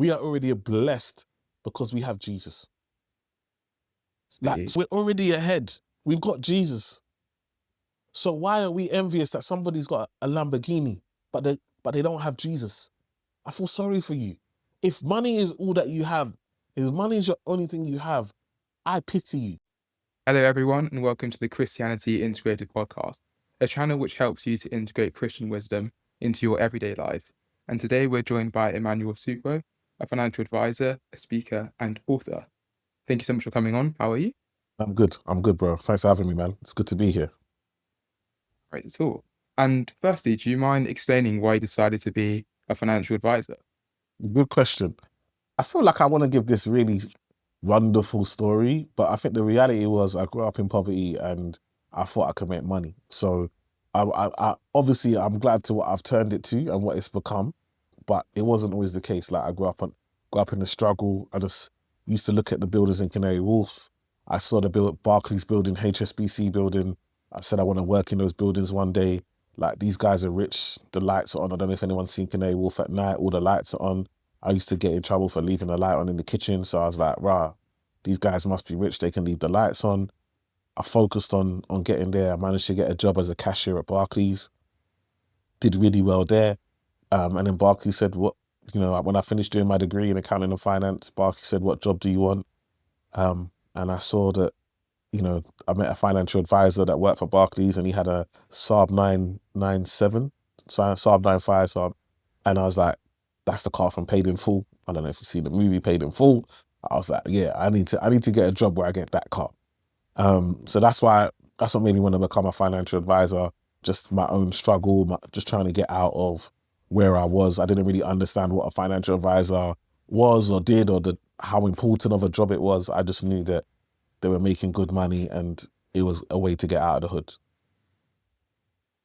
We are already blessed because we have Jesus. Like, Absolutely. so we're already ahead. We've got Jesus. So why are we envious that somebody's got a Lamborghini, but they don't have Jesus? I feel sorry for you. If money is all that you have, if money is your only thing you have, I pity you. Hello, everyone, and welcome to the Christianity Integrated Podcast, a channel which helps you to integrate Christian wisdom into your everyday life. And today we're joined by Emmanuel Asuquo, a financial advisor, a speaker, and author. Thank you so much for coming on. How are you? I'm good, bro. Thanks for having me, man. It's good to be here. Great at all. And firstly, do you mind explaining why you decided to be a financial advisor? Good question. I feel like I want to give this really wonderful story, but I think the reality was I grew up in poverty and I thought I could make money. So I obviously I'm glad to what I've turned it to and what it's become, but it wasn't always the case. Like I grew up in the struggle. I just used to look at the buildings in Canary Wharf. I saw the Barclays building, HSBC building. I said I want to work in those buildings one day. Like these guys are rich. The lights are on. I don't know if anyone's seen Canary Wharf at night. All the lights are on. I used to get in trouble for leaving the light on in the kitchen. So I was like, rah, these guys must be rich. They can leave the lights on. I focused on getting there. I managed to get a job as a cashier at Barclays. Did really well there. And then Barclays said, what, when I finished doing my degree in accounting and finance, Barclays said, what job do you want? And I saw that, I met a financial advisor that worked for Barclays and he had a Saab 997, Saab 95, Saab. And I was like, that's the car from Paid in Full. I don't know if you've seen the movie Paid in Full. I was like, yeah, I need to get a job where I get that car. So that's what made me want to become a financial advisor. Just my own struggle, just trying to get out of where I was. I didn't really understand what a financial advisor was or did or how important of a job it was. I just knew that they were making good money and it was a way to get out of the hood.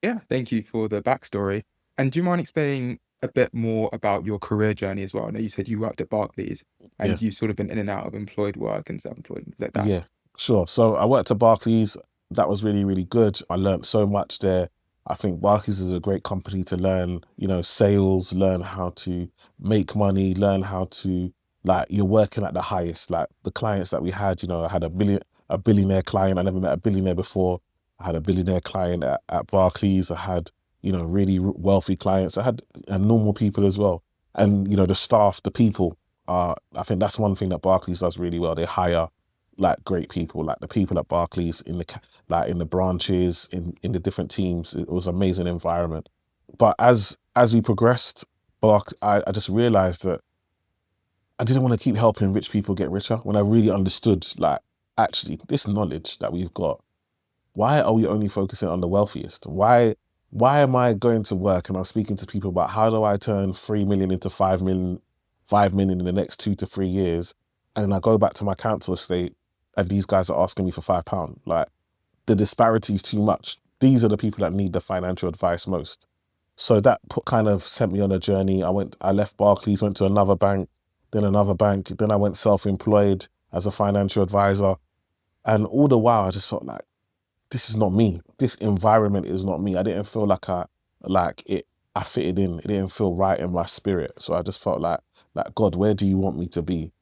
Yeah, thank you for the backstory. And do you mind explaining a bit more about your career journey as well? I know you said you worked at Barclays Yeah. and you've sort of been in and out of employed work and self-employed, things like that. Yeah, sure. So I worked at Barclays. That was really, really good. I learned so much there. I think Barclays is a great company to learn, sales, learn how to make money, learn how to, like, you're working at the highest. Like the clients that we had, I had a billionaire client. I never met a billionaire before. I had a billionaire client at Barclays. I had, really wealthy clients. I had normal people as well. And, the staff, the people, I think that's one thing that Barclays does really well. They hire like great people, like the people at Barclays in the branches, in the different teams. It was an amazing environment. But as we progressed, I just realized that I didn't want to keep helping rich people get richer when I really understood, like, actually, this knowledge that we've got, why are we only focusing on the wealthiest? Why am I going to work and I'm speaking to people about how do I turn 3 million into 5 million in the next 2 to 3 years? And then I go back to my council estate and these guys are asking me for £5. Like, the disparity is too much. These are the people that need the financial advice most. So that kind of sent me on a journey. I left Barclays, went to another bank, then I went self-employed as a financial advisor. And all the while I just felt like, this is not me. This environment is not me. I didn't feel like I fitted in. It didn't feel right in my spirit. So I just felt like God, where do you want me to be?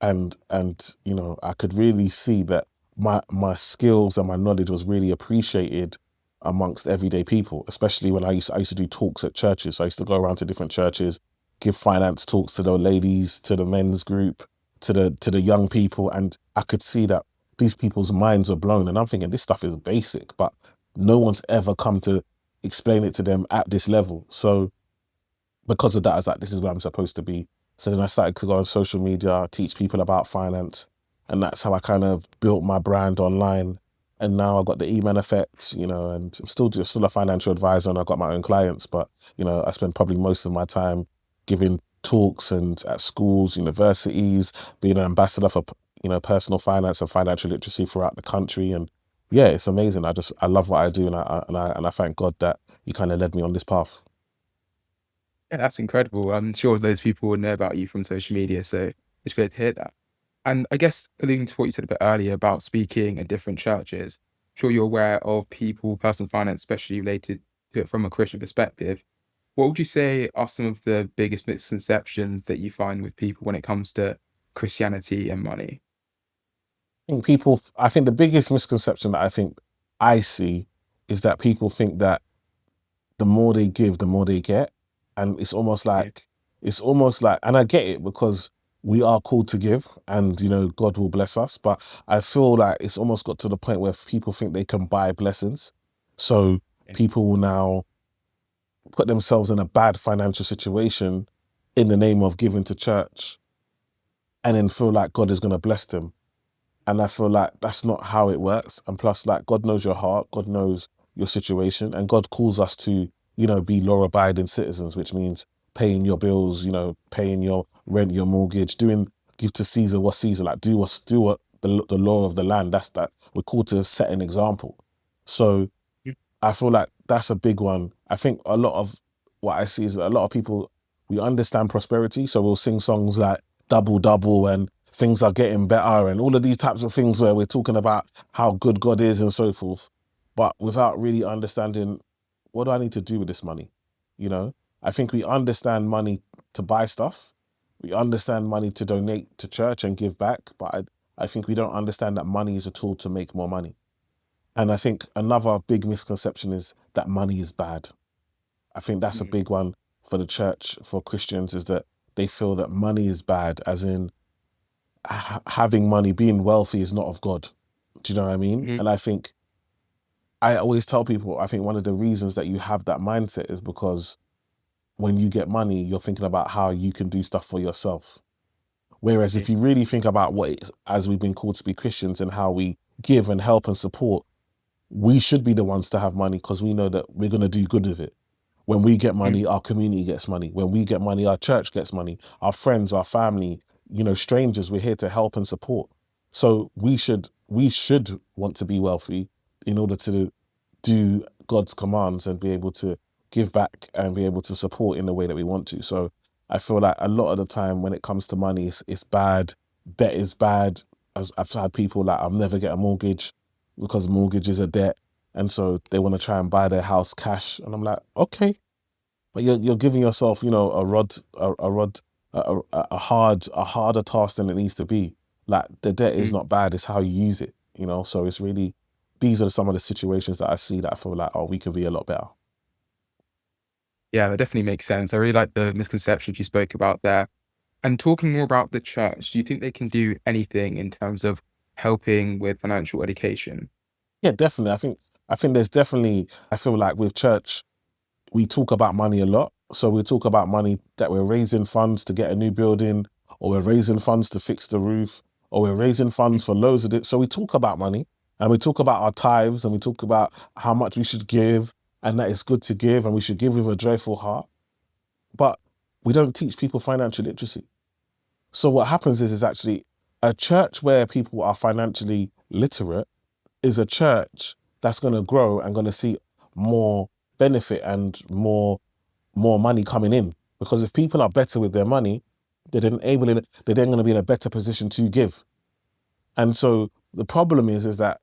And I could really see that my skills and my knowledge was really appreciated amongst everyday people, especially when I used to do talks at churches. So I used to go around to different churches, give finance talks to the ladies, to the men's group, to the young people, and I could see that these people's minds are blown. And I'm thinking, this stuff is basic, but no one's ever come to explain it to them at this level. So because of that, I was like, this is where I'm supposed to be. So then I started to go on social media, teach people about finance. And that's how I kind of built my brand online. And now I've got the email effects, and I'm still a financial advisor and I've got my own clients. But, I spend probably most of my time giving talks and at schools, universities, being an ambassador for, personal finance and financial literacy throughout the country. And yeah, it's amazing. I love what I do. And I thank God that he kind of led me on this path. Yeah, that's incredible. I'm sure those people would know about you from social media, so it's great to hear that. And I guess alluding to what you said a bit earlier about speaking at different churches, I'm sure you're aware of people, personal finance, especially related to it from a Christian perspective, What would you say are some of the biggest misconceptions that you find with people when it comes to Christianity and money? I think the biggest misconception that I think I see is that people think that the more they give, the more they get. And Yeah. it's almost like, and I get it because we are called to give and, God will bless us. But I feel like it's almost got to the point where people think they can buy blessings. So Yeah. people will now put themselves in a bad financial situation in the name of giving to church and then feel like God is going to bless them. And I feel like that's not how it works. And plus, like, God knows your heart, God knows your situation, and God calls us to, be law-abiding citizens, which means paying your bills, paying your rent, your mortgage, give to Caesar what Caesar, like do what the law of the land. That's that we're called to set an example. So I feel like that's a big one. I think a lot of what I see is a lot of people, we understand prosperity. So we'll sing songs like double, double and things are getting better and all of these types of things where we're talking about how good God is and so forth. But without really understanding, what do I need to do with this money? You know, I think we understand money to buy stuff. We understand money to donate to church and give back. But I think we don't understand that money is a tool to make more money. And I think another big misconception is that money is bad. I think that's a Mm. big one for the church, for Christians, is that they feel that money is bad, as in having money, being wealthy is not of God. Do you know what I mean? Mhm. And I think I always tell people, I think one of the reasons that you have that mindset is because when you get money, you're thinking about how you can do stuff for yourself. Whereas Yeah. if you really think about what it is, as we've been called to be Christians and how we give and help and support, we should be the ones to have money because we know that we're going to do good with it. When we get Mm. money, our community gets money. When we get money, our church gets money. Our friends, our family, strangers, we're here to help and support. So we should want to be wealthy in order to do God's commands and be able to give back and be able to support in the way that we want to. So I feel like a lot of the time when it comes to money, it's bad. Debt is bad. As I've had people like, I'll never get a mortgage because mortgage is a debt. And so they want to try and buy their house cash. And I'm like, okay, but you're giving yourself, a harder task than it needs to be. Like the debt is Mm. not bad, it's how you use it, So it's really, these are some of the situations that I see that I feel like, oh, we could be a lot better. Yeah, that definitely makes sense. I really like the misconceptions you spoke about there. And talking more about the church, do you think they can do anything in terms of helping with financial education? Yeah, definitely. I think there's definitely, I feel like with church, we talk about money a lot. So we talk about money that we're raising funds to get a new building, or we're raising funds to fix the roof, or we're raising Mm. funds for loads of it. So we talk about money and we talk about our tithes and we talk about how much we should give and that it's good to give and we should give with a joyful heart. But we don't teach people financial literacy. So what happens is actually a church where people are financially literate is a church that's going to grow and going to see more benefit and more money coming in. Because if people are better with their money, they're then going to be in a better position to give. And so the problem is that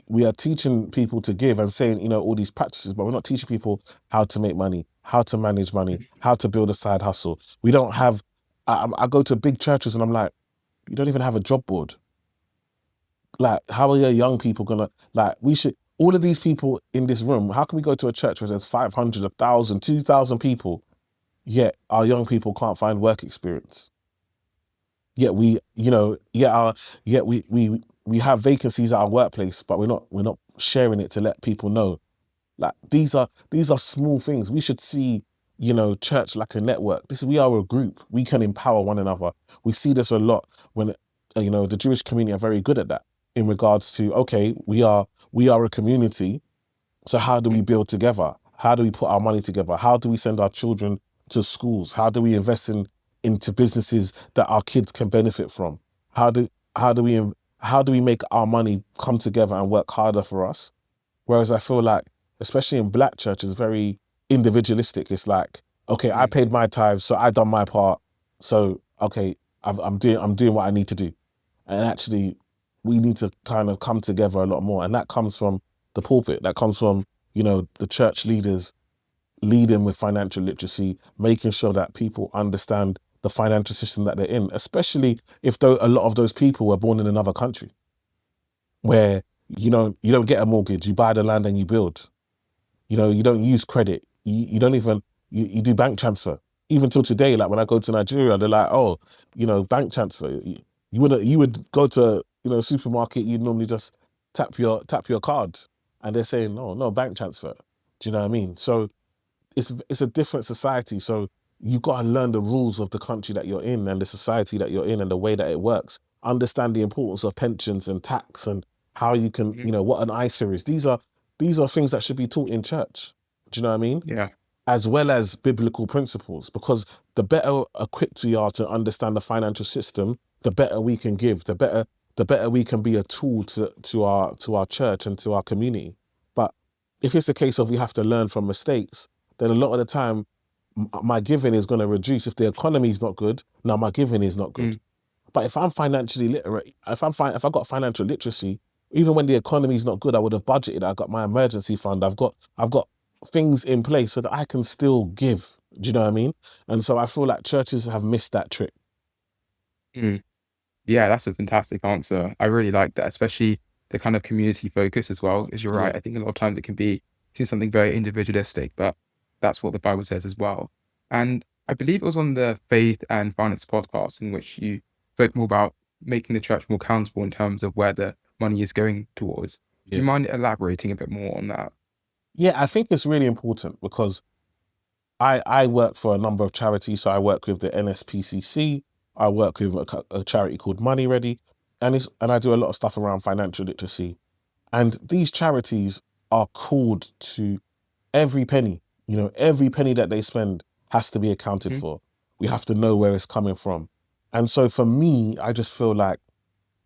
we are teaching people to give and saying, all these practices, but we're not teaching people how to make money, how to manage money, how to build a side hustle. We don't have, I go to big churches and I'm like, you don't even have a job board. Like, how are your young people gonna, like, all of these people in this room, how can we go to a church where there's 500, 1,000, 2,000 people, yet our young people can't find work experience? Yet we, yet we have vacancies at our workplace, but we're not sharing it to let people know. Like these are small things. We should see, church like a network. We are a group. We can empower one another. We see this a lot when, the Jewish community are very good at that in regards to, okay, we are a community. So how do we build together? How do we put our money together? How do we send our children to schools? How do we invest into businesses that our kids can benefit from? How do how do we how do we make our money come together and work harder for us? Whereas I feel like, especially in black church, it's very individualistic. It's like, okay, I Mm. paid my tithes, so I done my part. So okay, I'm doing what I need to do. And actually, we need to kind of come together a lot more. And that comes from the pulpit. That comes from, the church leaders leading with financial literacy, making sure that people understand the financial system that they're in, especially if though a lot of those people were born in another country where you don't get a mortgage, you buy the land and you build. You don't use credit. You don't even you do bank transfer. Even till today, like when I go to Nigeria, they're like, oh, bank transfer. You would go to supermarket, you'd normally just tap your card, and they're saying, no, no, bank transfer. Do you know what I mean? So it's a different society. So you got to learn the rules of the country that you're in and the society that you're in and the way that it works. Understand the importance of pensions and tax and how you can, Hmm. what an ISA is. These are things that should be taught in church. Do you know what I mean? Yeah. As well as biblical principles, because the better equipped we are to understand the financial system, the better we can give, the better we can be a tool to our church and to our community. But if it's a case of we have to learn from mistakes, then a lot of the time my giving is going to reduce. If the economy is not good, now my giving is not good. Mm. But if I'm financially literate, if I got financial literacy, even when the economy is not good, I would have budgeted. I got my emergency fund. I've got things in place so that I can still give. Do you know what I mean? And so I feel like churches have missed that trick. Mm. Yeah, that's a fantastic answer. I really like that, especially the kind of community focus as well, as you're right. Yeah, I think a lot of times it can be seen something very individualistic, but that's what the Bible says as well. And I believe it was on the Faith and Finance podcast in which you spoke more about making the church more accountable in terms of where the money is going towards. Do yeah, you mind elaborating a bit more on that? yeah. I think it's really important because I work for a number of charities. So I work with the NSPCC. I work with a charity called Money Ready, and I do a lot of stuff around financial literacy. And these charities are called to every penny. Every penny that they spend has to be accounted Mhm. for. We have to know where it's coming from. And so for me, I just feel like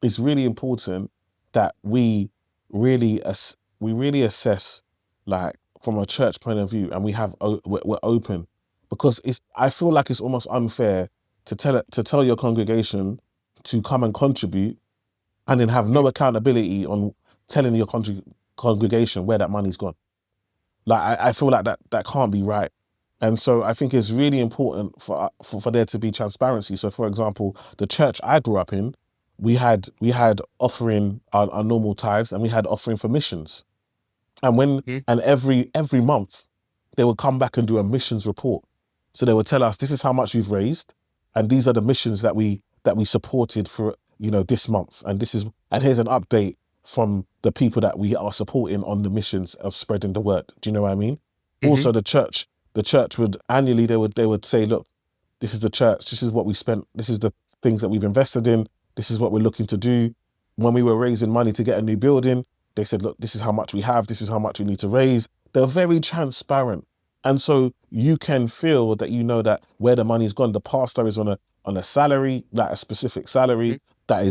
it's really important that we really assess, like, from a church point of view, and we're open, because I feel like it's almost unfair to tell your congregation to come and contribute and then have Mhm. no accountability on telling your congregation where that money's gone. Like, I feel like that can't be right. And so I think it's really important for there to be transparency. So for example, the church I grew up in, we had offering our normal tithes, and we had offering for missions. And Mhm. every month they would come back and do a missions report. So they would tell us, this is how much we've raised, and these are the missions that we supported for this month, and here's an update from the people that we are supporting on the missions of spreading the word. Do you know what I mean? Mhm. Also, the church would annually, they would say, look, this is the church, this is what we spent, this is the things that we've invested in, this is what we're looking to do. When we were raising money to get a new building, they said, look, this is how much we have, this is how much we need to raise. They're very transparent. And so you can feel that that where the money's gone. The pastor is on a salary, like a specific Mhm. salary that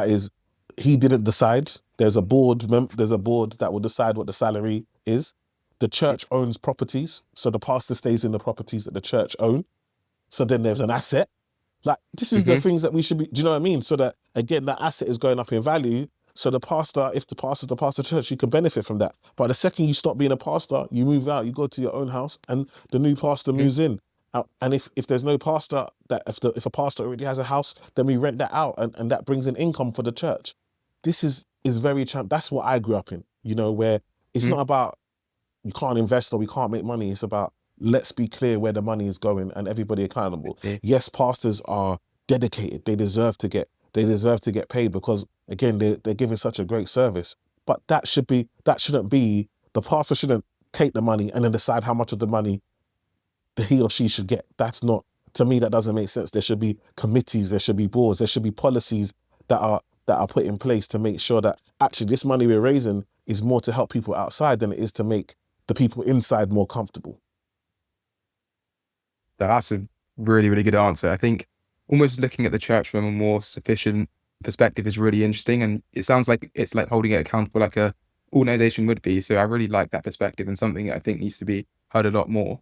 is he didn't decide. There's a board that will decide what the salary is. The Mhm. church owns properties, so the pastor stays in the properties that the church own. So then there's an asset. Like, this is the Mhm. things that we should be. Do you know what I mean? So that again, that asset is going up in value. So the pastor, if the pastor's the pastor church, you can benefit from that. But the second you stop being a pastor, you move out, you go to your own house, and the new pastor Mhm. moves in. And if there's no pastor, if a pastor already has a house, then we rent that out, and that brings in income for the church. This is very that's what I grew up in. Where it's Mhm. not about you can't invest or we can't make money. It's about, let's be clear where the money is going and everybody accountable. Okay. Yes, pastors are dedicated. They deserve to get paid because again, they're giving such a great service. But that shouldn't be the pastor shouldn't take the money and then decide how much of the money that he or she should get. That's not, to me, that doesn't make sense. There should be committees, there should be boards, there should be policies that are put in place to make sure that actually this money we're raising is more to help people outside than it is to make the people inside more comfortable. That's a really, really good answer. I think almost looking at the church from a more sufficient perspective is really interesting. And it sounds like it's like holding it accountable like a organization would be. So I really like that perspective and something that I think needs to be heard a lot more.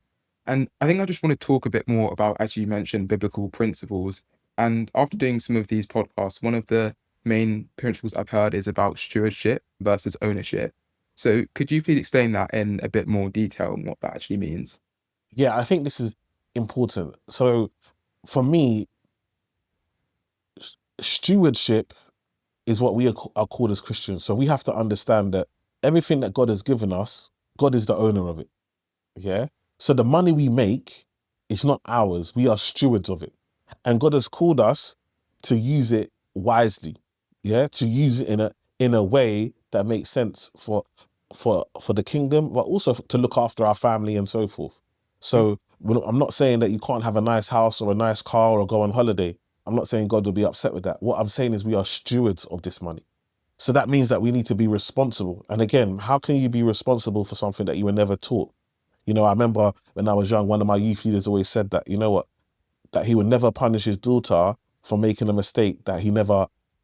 And I think I just want to talk a bit more about, as you mentioned, biblical principles. And after doing some of these podcasts, one of the main principles I've heard is about stewardship versus ownership. So could you please explain that in a bit more detail and what that actually means? Yeah, I think this is important. So for me, stewardship is what we are called as Christians. So we have to understand that everything that God has given us, God is the owner of it. Yeah. So the money we make is not ours. We are stewards of it. And God has called us to use it wisely. Yeah. To use it in a way that makes sense for the kingdom, but also to look after our family and so forth. Mm. So I'm not saying that you can't have a nice house or a nice car or go on holiday. I'm not saying God will be upset with that. What I'm saying is we are stewards of this money. So that means that we need to be responsible. And again, how can you be responsible for something that you were never taught? You know, I remember when I was young, one of my youth leaders always said that, you know what, that he would never punish his daughter for making a mistake that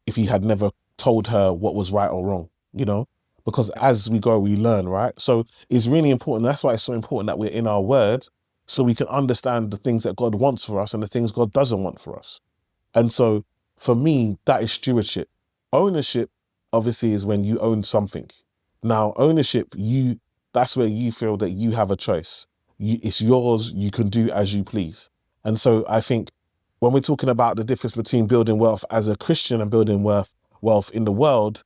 if he had never told her what was right or wrong, you know, because Yeah. as we go, we learn, right? So it's really important. That's why it's so important that we're in our word so we can understand the things that God wants for us and the things God doesn't want for us. And so for me, that is stewardship. Ownership, obviously, is when you own something. Now, ownership, that's where you feel that you have a choice. It's yours, you can do as you please. And so I think when we're talking about the difference between building wealth as a Christian and building wealth in the world,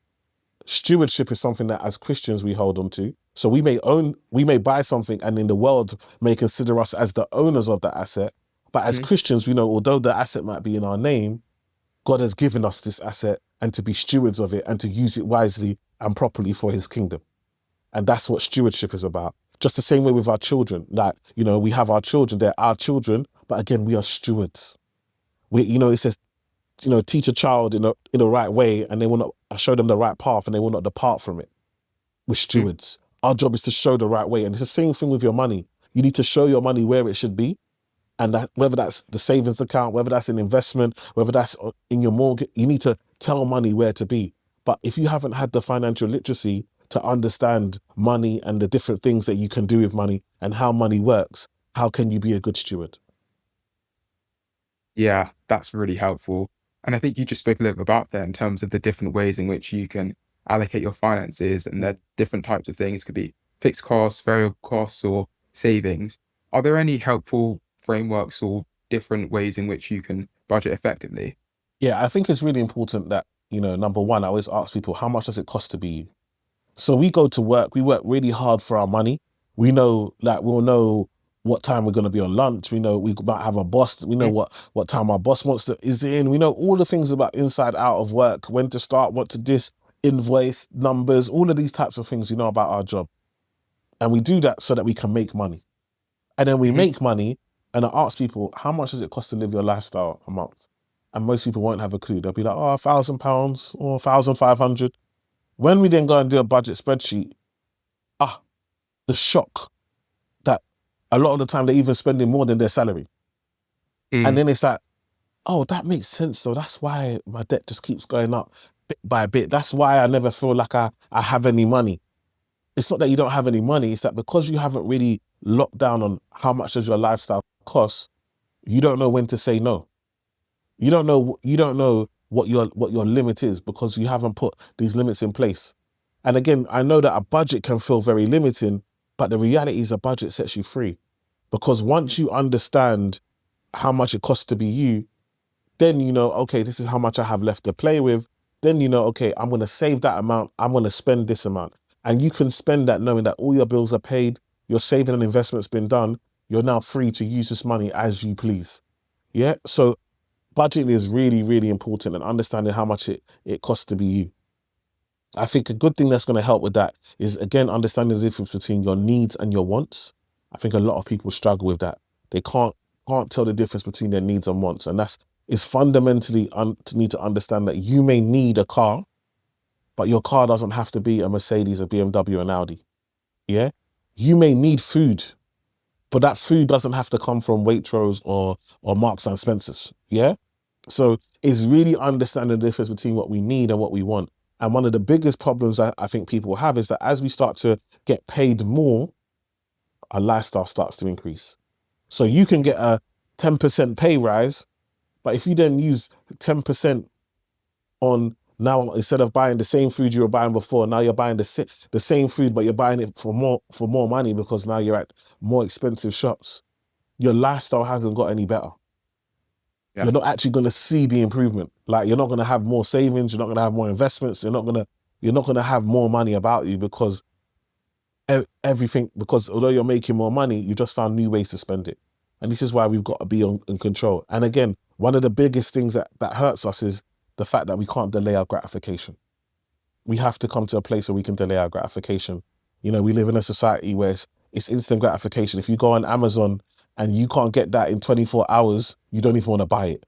stewardship is something that as Christians we hold on to. So we may buy something and in the world may consider us as the owners of that asset. But as Mhm. Christians, we know although the asset might be in our name, God has given us this asset and to be stewards of it and to use it wisely and properly for his kingdom. And that's what stewardship is about. Just the same way with our children. Like, you know, we have our children, they're our children, but again, we are stewards. It says, you know, teach a child in a right way and they will not show them the right path and they will not depart from it. We're Mm. stewards. Our job is to show the right way. And it's the same thing with your money. You need to show your money where it should be. And that whether that's the savings account, whether that's an investment, whether that's in your mortgage, you need to tell money where to be. But if you haven't had the financial literacy to understand money and the different things that you can do with money and how money works, how can you be a good steward? Yeah, that's really helpful. And I think you just spoke a little bit about that in terms of the different ways in which you can allocate your finances and the different types of things could be fixed costs, variable costs, or savings. Are there any helpful frameworks or different ways in which you can budget effectively? Yeah, I think it's really important that, you know, number one, I always ask people, how much does it cost to be you? So we go to work, we work really hard for our money. We know, like, we'll know what time we're going to be on lunch. We know we might have a boss. We know Mm. what time our boss is in. We know all the things about inside out of work, when to start, what to dis, invoice, numbers, all of these types of things we know about our job. And we do that so that we can make money. And then we Mhm. make money and I ask people, how much does it cost to live your lifestyle a month? And most people won't have a clue. They'll be like, oh, £1,000 or 1,500. When we then go and do a budget spreadsheet, ah, the shock that a lot of the time they're even spending more than their salary. And Mm. then it's like, oh, that makes sense. So that's why my debt just keeps going up bit by bit. That's why I never feel like I have any money. It's not that you don't have any money. It's that because you haven't really locked down on how much does your lifestyle cost, you don't know when to say no. You don't know what your limit is because you haven't put these limits in place. And again, I know that a budget can feel very limiting, but the reality is a budget sets you free. Because once you understand how much it costs to be you, then you know, okay, this is how much I have left to play with. Then you know, okay, I'm going to save that amount. I'm going to spend this amount. And you can spend that knowing that all your bills are paid, your saving and investment's been done. You're now free to use this money as you please. Yeah. So budgeting is really, really important and understanding how much it costs to be you. I think a good thing that's going to help with that is, again, understanding the difference between your needs and your wants. I think a lot of people struggle with that. They can't tell the difference between their needs and wants. And that's is fundamentally to need to understand that you may need a car, but your car doesn't have to be a Mercedes, a BMW, an Audi. Yeah. You may need food, but that food doesn't have to come from Waitrose or Marks and Spencer's. Yeah. So it's really understanding the difference between what we need and what we want. And one of the biggest problems I think people have is that as we start to get paid more, our lifestyle starts to increase. So you can get a 10% pay rise, but if you then use 10% on now, instead of buying the same food you were buying before, now you're buying the same food, but you're buying it for more money because now you're at more expensive shops. your lifestyle hasn't got any better. Yeah. You're not actually going to see the improvement. Like, you're not going to have more savings. You're not going to have more investments. You're not going to have more money about you because everything, because although you're making more money, you just found new ways to spend it. And this is why we've got to be in control. And again, one of the biggest things that hurts us is the fact that we can't delay our gratification. We have to come to a place where we can delay our gratification. We live in a society where it's instant gratification. If you go on Amazon and you can't get that in 24 hours, you don't even want to buy it.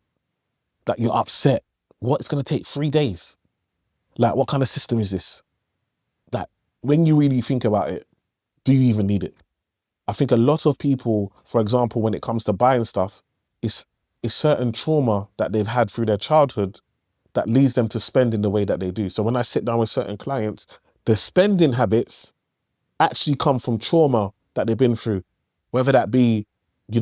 That you're upset. What? It's going to take 3 days. Like, what kind of system is this? That when you really think about it, do you even need it? I think a lot of people, for example, when it comes to buying stuff, it's certain trauma that they've had through their childhood that leads them to spend in the way that they do. So when I sit down with certain clients, their spending habits actually come from trauma that they've been through, whether that be,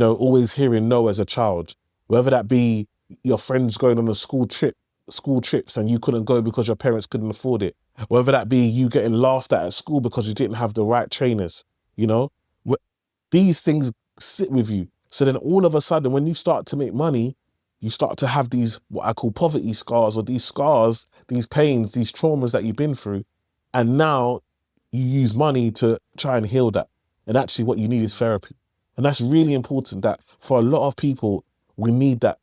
always hearing no as a child, whether that be your friends going on a school trips and you couldn't go because your parents couldn't afford it, whether that be you getting laughed at school because you didn't have the right trainers, you know, these things sit with you. So then all of a sudden, when you start to make money, you start to have these, what I call poverty scars, or these scars, these pains, these traumas that you've been through. And now you use money to try and heal that. And actually what you need is therapy. And that's really important, that for a lot of people, we need that,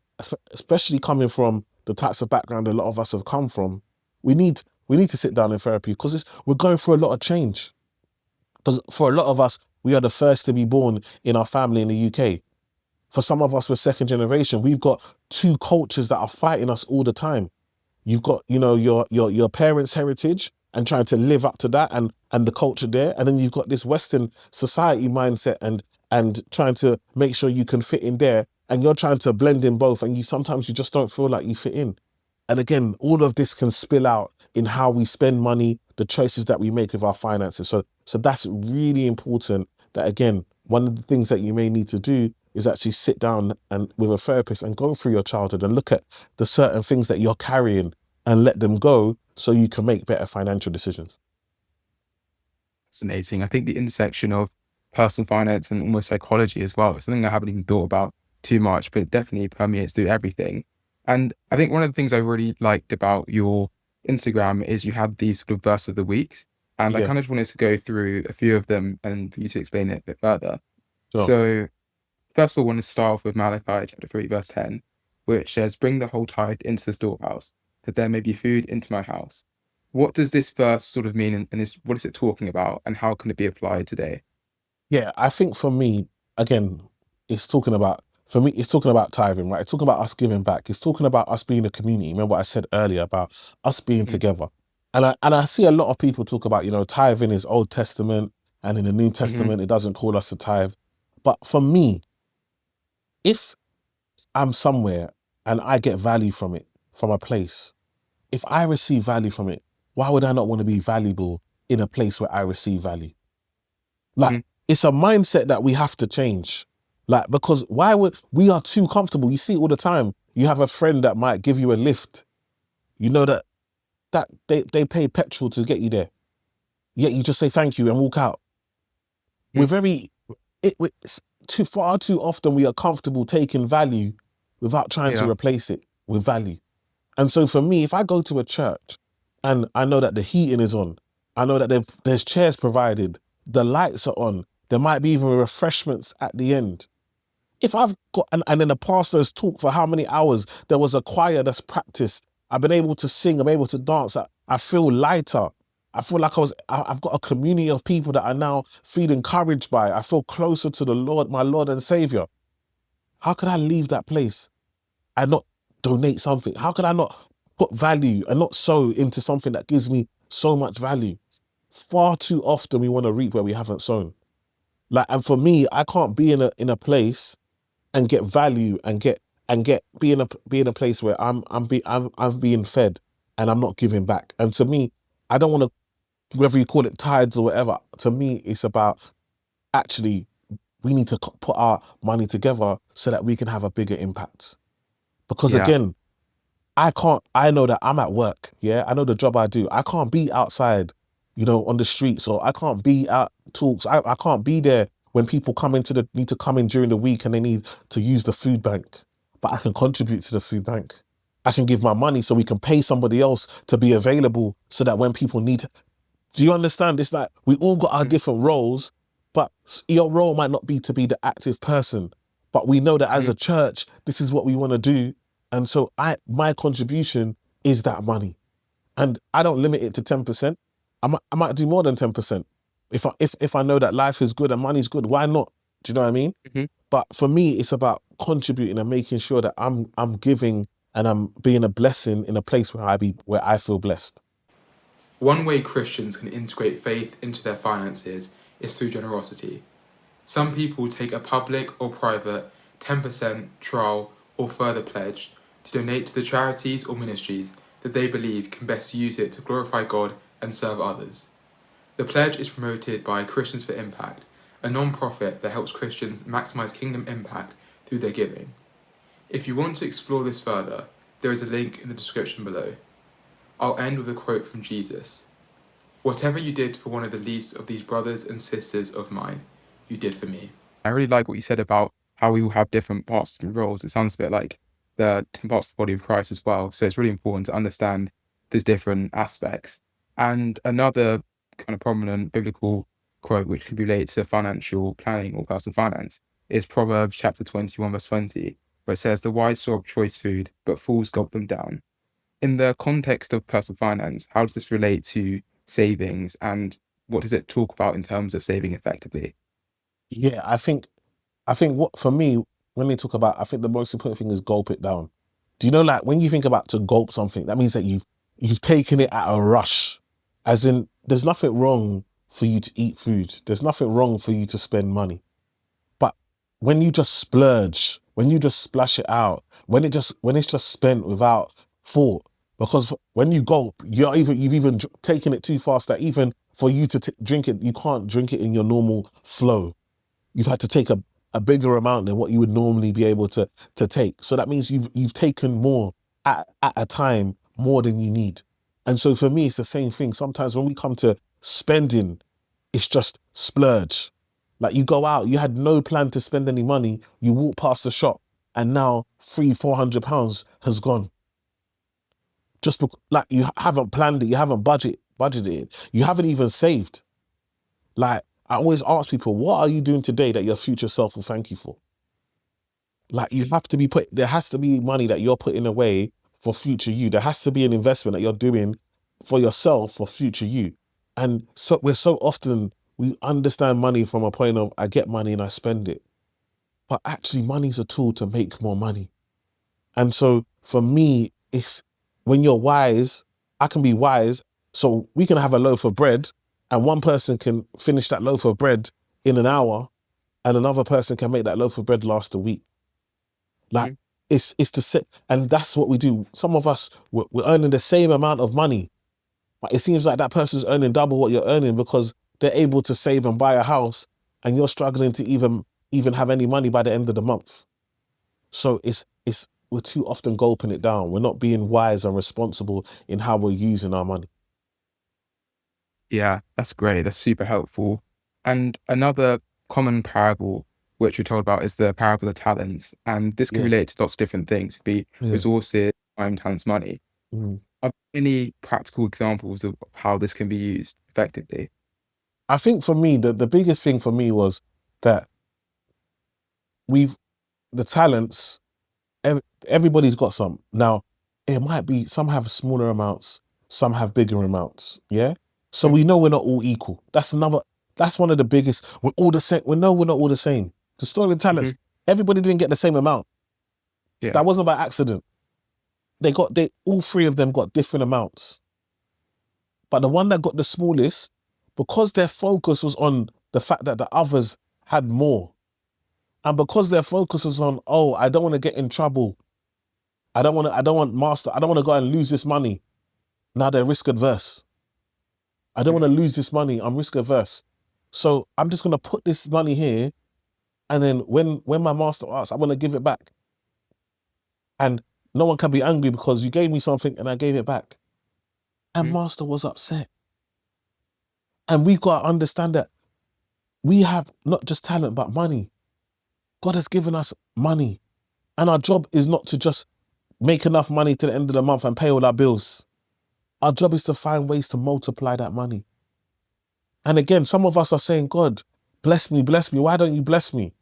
especially coming from the types of background a lot of us have come from. We need to sit down in therapy because we're going through a lot of change. Because for a lot of us, we are the first to be born in our family in the UK. For some of us, we're second generation. We've got two cultures that are fighting us all the time. You've got, your parents' heritage and trying to live up to that and the culture there. And then you've got this Western society mindset and trying to make sure you can fit in there. And you're trying to blend in both. And sometimes you just don't feel like you fit in. And again, all of this can spill out in how we spend money, the choices that we make with our finances. So that's really important, that again, one of the things that you may need to do is actually sit down and with a therapist and go through your childhood and look at the certain things that you're carrying and let them go so you can make better financial decisions. Fascinating. I think the intersection of personal finance and almost psychology as well is something I haven't even thought about too much, but it definitely permeates through everything. And I think one of the things I really liked about your Instagram is you have these sort of verse of the weeks. And I Yeah, kind of just wanted to go through a few of them and for you to explain it a bit further. sure. So first of all, I want to start off with Malachi chapter 3, verse 10, which says, "Bring the whole tithe into the storehouse, that there may be food into my house." What does this verse sort of mean, and what is it talking about, and how can it be applied today? Yeah, I think for me, again, it's talking about tithing, right? It's talking about us giving back. It's talking about us being a community. Remember what I said earlier about us being Mhm, together. And I see a lot of people talk about, tithing is Old Testament, and in the New mhm, Testament, it doesn't call us to tithe. But for me, if I'm somewhere and I get value from it, from a place, if I receive value from it, why would I not want to be valuable in a place where I receive value? Like, mhm, it's a mindset that we have to change. Like, because why would we are too comfortable? You see it all the time. You have a friend that might give you a lift. You know that they pay petrol to get you there. Yet you just say thank you and walk out. We're mhm. very it's far too often we are comfortable taking value without trying to Yeah, replace it with value. And so for me, if I go to a church and I know that the heating is on, I know that there's chairs provided, the lights are on, there might be even refreshments at the end. If I've got, and then the pastor's talk for how many hours, there was a choir that's practiced, I've been able to sing, I'm able to dance, I feel lighter. I feel like I've got a community of people that I now feel encouraged by. I feel closer to the Lord, my Lord and Savior. How could I leave that place and not donate something? How could I not put value and not sow into something that gives me so much value? Far too often we want to reap where we haven't sown. Like, and for me, I can't be in a place and get value and be in a place where I'm being fed and I'm not giving back. And to me, I don't want to, whether you call it tides or whatever. To me, it's about actually we need to put our money together so that we can have a bigger impact. Because yeah, again, I know that I'm at work. Yeah. I know the job I do. I can't be outside, on the streets, or I can't be out talks. I can't be there when people need to come in during the week and they need to use the food bank, but I can contribute to the food bank. I can give my money so we can pay somebody else to be available so that when people need. Do you understand? It's like we all got our different roles, but your role might not be to be the active person, but we know that as a church, this is what we want to do. And so my contribution is that money. And I don't limit it to 10%. I might do more than 10%. If I know that life is good and money's good, why not? Do you know what I mean? But for me, it's about contributing and making sure that I'm giving and I'm being a blessing in a place where I feel blessed. One way Christians can integrate faith into their finances is through generosity. Some people take a public or private 10% trial or further pledge to donate to the charities or ministries that they believe can best use it to glorify God and serve others. The pledge is promoted by Christians for Impact, a non-profit that helps Christians maximize kingdom impact through their giving. If you want to explore this further, there is a link in the description below. I'll end with a quote from Jesus. "Whatever you did for one of the least of these brothers and sisters of mine, you did for me." I really like what you said about how we all have different parts and roles. It sounds a bit like the different parts of the body of Christ as well. So it's really important to understand these different aspects. And another kind of prominent biblical quote, which can be related to financial planning or personal finance, is Proverbs chapter 21, verse 20, where it says, "The wise store up choice food, but fools gulp them down." In the context of personal finance, how does this relate to savings, and what does it talk about in terms of saving effectively? Yeah, I think what for me, when they talk about, I think the most important thing is gulp it down. Do you know, like when you think about to gulp something, that means that you've taken it at a rush. As in, there's nothing wrong for you to eat food. There's nothing wrong for you to spend money. But when you just splurge, when you just splash it out, when it's just spent without thought, because when you gulp, you've even taken it too fast that even for you to drink it, you can't drink it in your normal flow. You've had to take a bigger amount than what you would normally be able to take. So that means you've taken more at a time, more than you need. And so for me, it's the same thing. Sometimes when we come to spending, it's just splurge. Like you go out, you had no plan to spend any money, you walk past the shop, and now £300-400 has gone. Just like you haven't planned it, you haven't budgeted it, you haven't even saved. Like I always ask people, what are you doing today that your future self will thank you for? Like you have to there has to be money that you're putting away for future you. There has to be an investment that you're doing for yourself for future you. And so we understand money from a point of I get money and I spend it. But actually money's a tool to make more money. And so for me, it's when you're wise, I can be wise. So we can have a loaf of bread and one person can finish that loaf of bread in an hour and another person can make that loaf of bread last a week. Like it's to sit, and that's what we do. Some of us, we're earning the same amount of money, but it seems like that person's earning double what you're earning because they're able to save and buy a house and you're struggling to even have any money by the end of the month. So we're too often gulping it down. We're not being wise and responsible in how we're using our money. Yeah, that's great. That's super helpful. And another common parable which we're told about is the parable of talents. And this can relate to lots of different things. It could be resources, time, talents, money. Are there any practical examples of how this can be used effectively? I think for me, the biggest thing for me was that the talents, everybody's got some. Now, it might be some have smaller amounts, some have bigger amounts. Yeah. So we know we're not all equal. That's one of the biggest. We're all the same. We know we're not all the same. The story of talents, everybody didn't get the same amount. Yeah. That wasn't by accident. All three of them got different amounts. But the one that got the smallest, because their focus was on the fact that the others had more, and because their focus was on, oh, I don't want to get in trouble. I don't want to go and lose this money. Now they're risk adverse. I don't want to lose this money. I'm risk averse. So I'm just going to put this money here. And then when my master asks, I'm going to give it back. And no one can be angry because you gave me something and I gave it back. And master was upset. And we've got to understand that we have not just talent, but money. God has given us money. And our job is not to just make enough money to the end of the month and pay all our bills. Our job is to find ways to multiply that money. And again, some of us are saying, God, bless me, bless me. Why don't you bless me?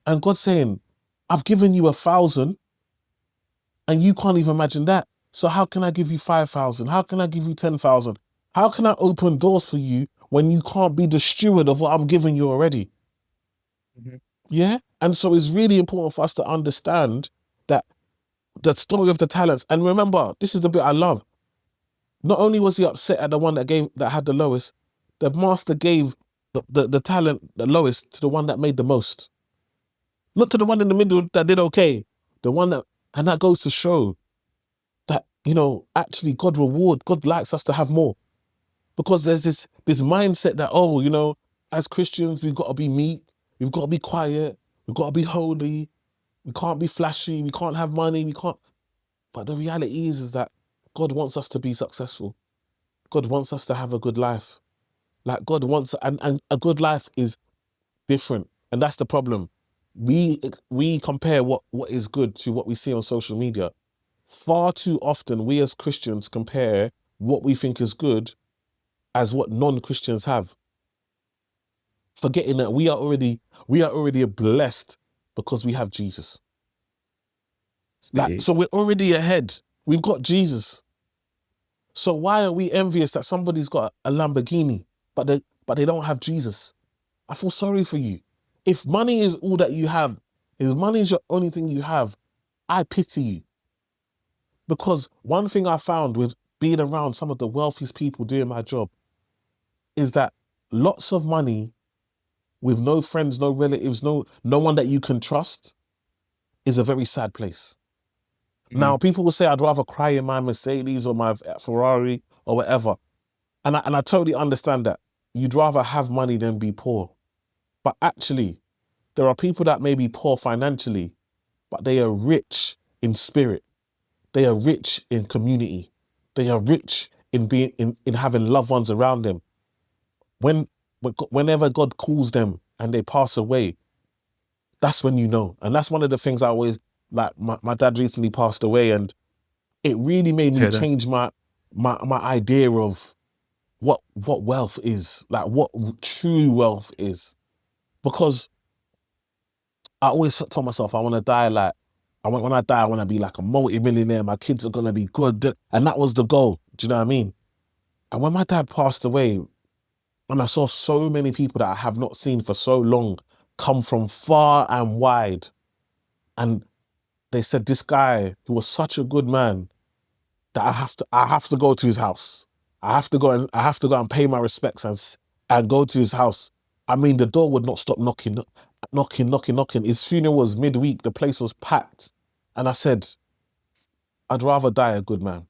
And God's saying, I've given you 1,000 and you can't even imagine that. So how can I give you 5,000? How can I give you 10,000? How can I open doors for you when you can't be the steward of what I'm giving you already? Mhm. Yeah. And so it's really important for us to understand that the story of the talents. And remember, this is the bit I love. Not only was he upset at the one that had the lowest, the master gave the talent the lowest to the one that made the most. Not to the one in the middle that did okay. The one that, and that goes to show that, actually God likes us to have more. Because there's this mindset that, as Christians, we've got to be meek, we've got to be quiet, we've got to be holy, we can't be flashy, we can't have money, we can't. But the reality is that God wants us to be successful. God wants us to have a good life. Like God wants, and a good life is different. And that's the problem. We compare what is good to what we see on social media. Far too often, we as Christians compare what we think is good as what non-Christians have, forgetting that we are already blessed because we have Jesus. Like, Sweet. so we're already ahead. We've got Jesus. So why are we envious that somebody's got a Lamborghini, but they don't have Jesus? I feel sorry for you. If money is all that you have, if money is your only thing you have, I pity you. Because one thing I found with being around some of the wealthiest people doing my job is that lots of money with no friends, no relatives, no one that you can trust is a very sad place. Now, Mm. people will say, I'd rather cry in my Mercedes or my Ferrari or whatever. And I totally understand that. You'd rather have money than be poor. But actually, there are people that may be poor financially, but they are rich in spirit. They are rich in community. They are rich in being in having loved ones around them. When whenever God calls them and they pass away, that's when you know. And that's one of the things I always like. My dad recently passed away, and it really made me Hear that. change my idea of what wealth is, like what true wealth is. Because I always told myself I want to die like when I die, I want to be like a multi-millionaire. My kids are gonna be good, and that was the goal. Do you know what I mean? And when my dad passed away, and I saw so many people that I have not seen for so long come from far and wide, and they said this guy who was such a good man that I have to go to his house. I have to go and pay my respects and go to his house. I mean, the door would not stop knocking, knocking, knocking, knocking. His funeral was midweek. The place was packed, and I said, I'd rather die a good man.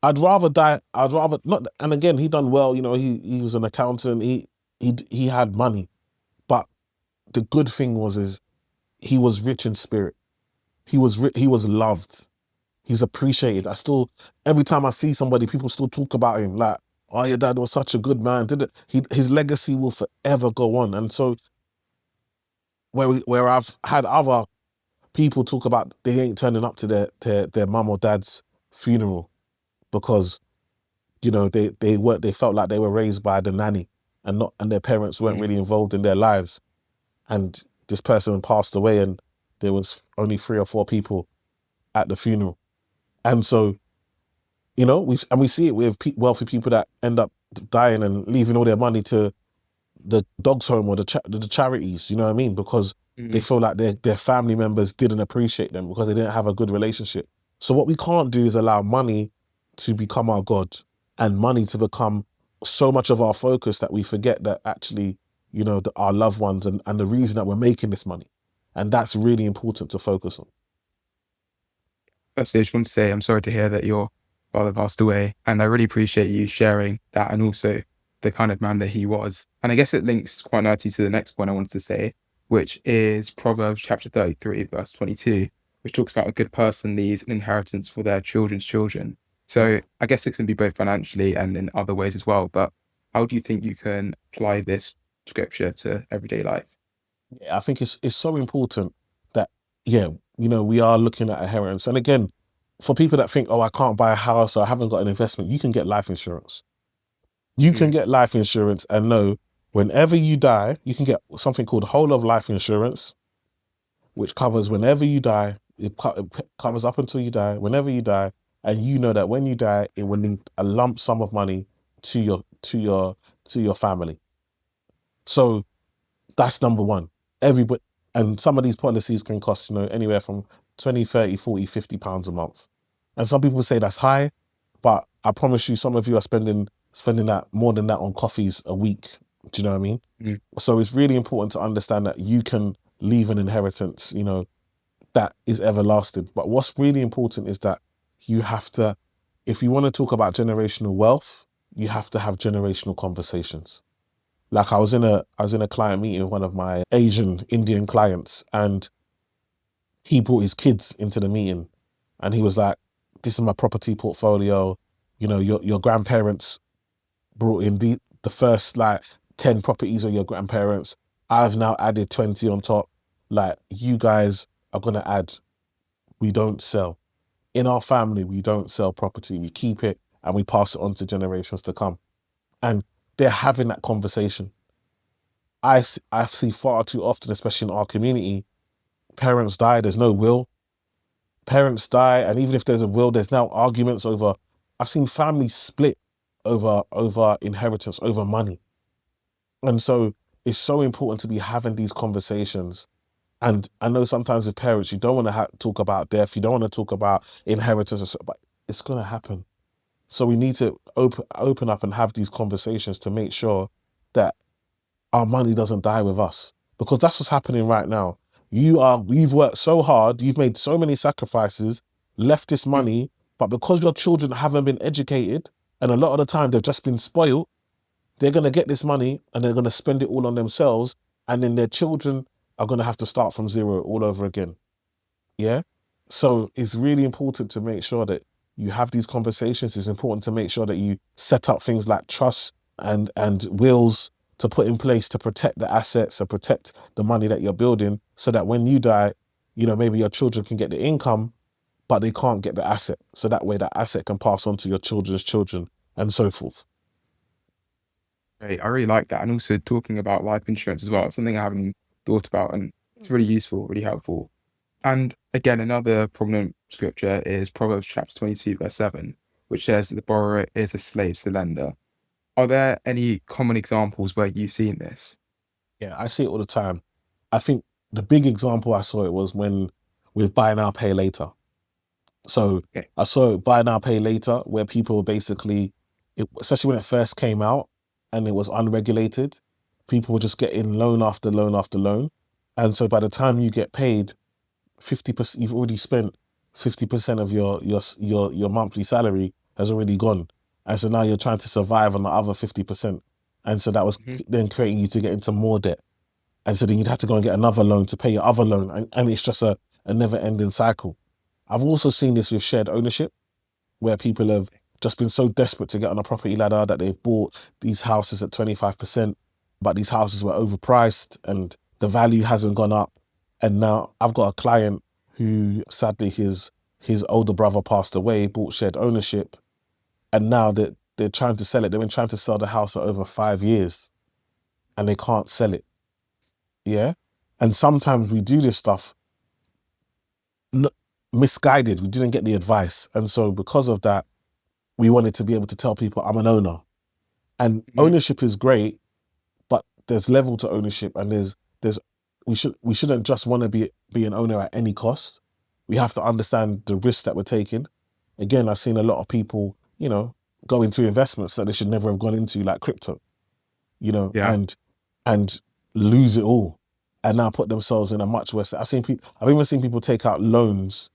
I'd rather die. I'd rather not. And again, he done well. He was an accountant. He had money, but the good thing is he was rich in spirit. He was loved. He's appreciated. Every time I see somebody, people still talk about him like, oh, your dad was such a good man. His legacy will forever go on. And so where I've had other people talk about they ain't turning up to their mum or dad's funeral because, they felt like they were raised by the nanny and their parents weren't Mm. really involved in their lives. And this person passed away and there was only 3 or 4 people at the funeral. And so, we see it with wealthy people that end up dying and leaving all their money to the dogs home or the charities. You know what I mean? Because they Mm. feel like their family members didn't appreciate them because they didn't have a good relationship. So what we can't do is allow money to become our God and money to become so much of our focus that we forget that actually, our loved ones and the reason that we're making this money. And that's really important to focus on. Firstly, I just want to say I'm sorry to hear that your father passed away, and I really appreciate you sharing that and also the kind of man that he was. And I guess it links quite nicely to the next point I wanted to say, which is Proverbs chapter 33, verse 22, which talks about a good person leaves an inheritance for their children's children. So Yeah. I guess it can be both financially and in other ways as well. But how do you think you can apply this scripture to everyday life? Yeah, I think it's so important that, yeah, we are looking at inheritance. And again, for people that think, oh, I can't buy a house or I haven't got an investment, you can get life insurance. You can Mm, get life insurance and know whenever you die, you can get something called whole of life insurance, which covers whenever you die. It covers up until you die, whenever you die, and you know that when you die, it will leave a lump sum of money to your family. So that's number one. Everybody, and some of these policies can cost, anywhere from 20, 30, 40, 50 pounds a month. And some people say that's high, but I promise you, some of you are spending that more than that on coffees a week. Do you know what I mean? mm, So it's really important to understand that you can leave an inheritance, that is everlasting. But what's really important is that you have to, if you want to talk about generational wealth, you have to have generational conversations. Like I was in a client meeting with one of my Asian Indian clients, and he brought his kids into the meeting, and he was like, "This is my property portfolio. Your grandparents brought in the first like 10 properties of your grandparents. I've now added 20 on top. Like, you guys are gonna add. We don't sell. In our family, we don't sell property. We keep it and we pass it on to generations to come." And they're having that conversation. I see far too often, especially in our community, parents die, there's no will. Parents die, and even if there's a will, there's now arguments over. I've seen families split over inheritance, over money. And so it's so important to be having these conversations. And I know sometimes with parents, you don't want to talk about death, you don't want to talk about inheritance, but it's going to happen. So we need to open up and have these conversations to make sure that our money doesn't die with us, because that's what's happening right now. You've worked so hard, you've made so many sacrifices, left this mm. money, but because your children haven't been educated, and a lot of the time they've just been spoiled, they're going to get this money and they're going to spend it all on themselves, and then their children are going to have to start from zero all over again. Yeah. So it's really important to make sure that you have these conversations. It's important to make sure that you set up things like trust and wills to put in place to protect the assets and protect the money that you're building, so that when you die, maybe your children can get the income, but they can't get the asset. So that way that asset can pass on to your children's children and so forth. Great. I really like that. And also talking about life insurance as well. It's something I haven't thought about, and it's really useful, really helpful. And again, another prominent scripture is Proverbs chapter 22, verse 7, which says that the borrower is a slave to the lender. Are there any common examples where you've seen this? Yeah, I see it all the time. I think the big example I saw it was when with buy now, pay later. So Okay. I saw buy now, pay later, where people were basically, especially when it first came out and it was unregulated, people were just getting loan after loan after loan. And so by the time you get paid, 50%, you've already spent 50% of your monthly salary has already gone. And so now you're trying to survive on the other 50%. And so that was Mhm. then creating you to get into more debt. And so then you'd have to go and get another loan to pay your other loan. And it's just a never ending cycle. I've also seen this with shared ownership, where people have just been so desperate to get on a property ladder that they've bought these houses at 25%, but these houses were overpriced and the value hasn't gone up. And now I've got a client who sadly his older brother passed away, bought shared ownership, and now they're trying to sell it. They've been trying to sell the house for over 5 years and they can't sell it. Yeah. And sometimes we do this stuff misguided. We didn't get the advice. And so because of that, we wanted to be able to tell people I'm an owner. And Mhm. ownership is great, but there's level to ownership, and there's we shouldn't just want to be an owner at any cost. We have to understand the risk that we're taking. Again, I've seen a lot of people, go into investments that they should never have gone into, like crypto, Yeah. and lose it all, and now put themselves in a much worse. I've even seen people take out loans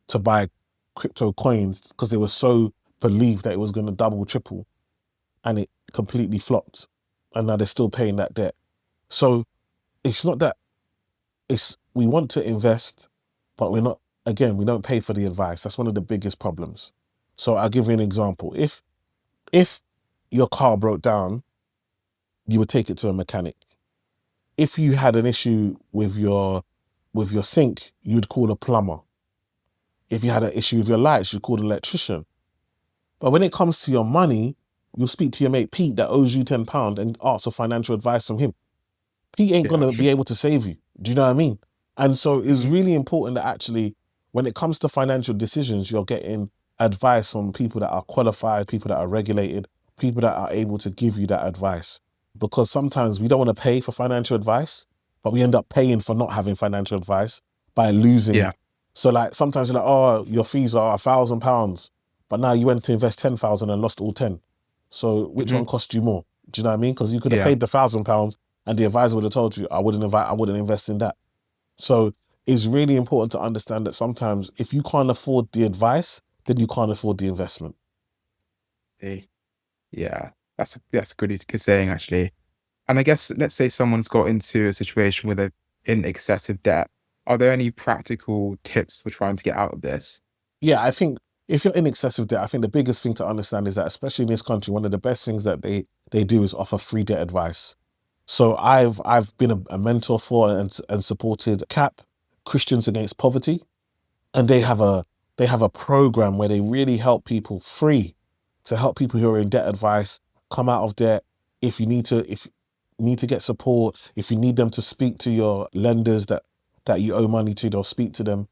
to buy crypto coins because they were so believed that it was going to double, triple, and it completely flopped. And now they're still paying that debt. So it's not that we want to invest, but we don't pay for the advice. That's one of the biggest problems. So I'll give you an example. If your car broke down you would take it to a mechanic. If you had an issue with your sink, you'd call a plumber. If you had an issue with your lights, you'd call an electrician. But when it comes to your money, you'll speak to your mate Pete that owes you £10 and ask for financial advice from him. Pete ain't Yeah. gonna be able to save you. Do you know what I mean? And so it's Mhm. really important that actually, when it comes to financial decisions, you're getting advice from people that are qualified, people that are regulated, people that are able to give you that advice. Because sometimes we don't want to pay for financial advice, but we end up paying for not having financial advice by losing. Yeah. So like sometimes you're like, oh, your fees are £1,000, but now you went to invest 10,000 and lost all 10. So which Mhm. one cost you more? Do you know what I mean? Because you could have Yeah. paid the £1,000 and the advisor would have told you, I wouldn't invest in that. So it's really important to understand that sometimes if you can't afford the advice, then you can't afford the investment. See. Yeah. That's a good saying, actually. And I guess let's say someone's got into a situation where they're in excessive debt. Are there any practical tips for trying to get out of this? Yeah, I think if you're in excessive debt, I think the biggest thing to understand is that, especially in this country, one of the best things that they do is offer free debt advice. So I've been a mentor for and supported CAP, Christians Against Poverty, and Yeah. they have a program where they really help people free to help people who are in debt advice come out of debt. If you need to get support, if you need them to speak to your lenders that you owe money to, they'll speak to them.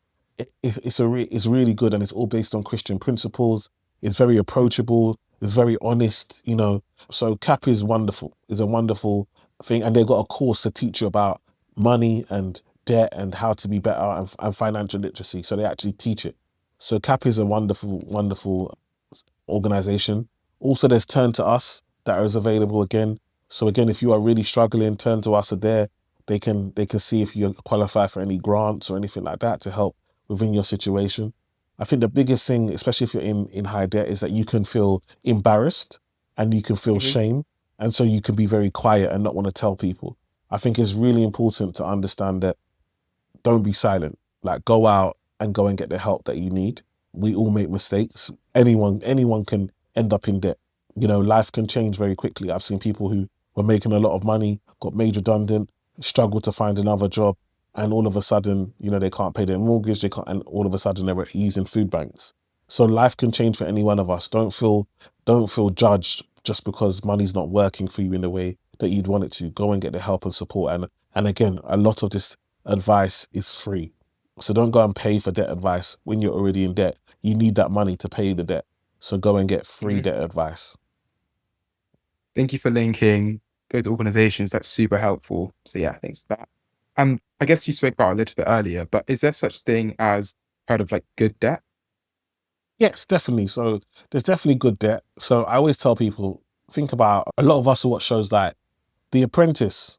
It's really good, and it's all based on Christian principles. It's very Mhm. approachable. It's very honest, you know. So CAP is wonderful. Is a wonderful thing, and they've got a course to teach you about money and debt and how to be better and financial literacy. So they actually teach it. So CAP is a wonderful organization. Also, there's Turn to Us that is available again. So again, if you are really struggling, Turn to Us are there. They can see if you qualify for any grants or anything like that to help within your situation. I think the biggest thing, especially if you're in high debt, is that you can feel embarrassed and you can feel Mhm. shame. And so you can be very quiet and not want to tell people. I think it's really important to understand that don't be silent. Like go out and go and get the help that you need. We all make mistakes. Anyone can end up in debt. You know, life can change very quickly. I've seen people who were making a lot of money, got made redundant, struggled to find another job, and all of a sudden, you know, they can't pay their mortgage, they can't, and all of a sudden they're using food banks. So life can change for any one of us. Don't feel judged just because money's not working for you in the way that you'd want it to. Go and get the help and support. And again, a lot of this advice is free. So don't go and pay for debt advice when you're already in debt. You need that money to pay the debt. So go and get free Mhm. debt advice. Thank you for linking those organizations. That's super helpful. So yeah, thanks for that. I guess you spoke about it a little bit earlier, but is there such thing as kind of like good debt? Yes, definitely. So there's definitely good debt. So I always tell people, think about a lot of us who watch shows like The Apprentice,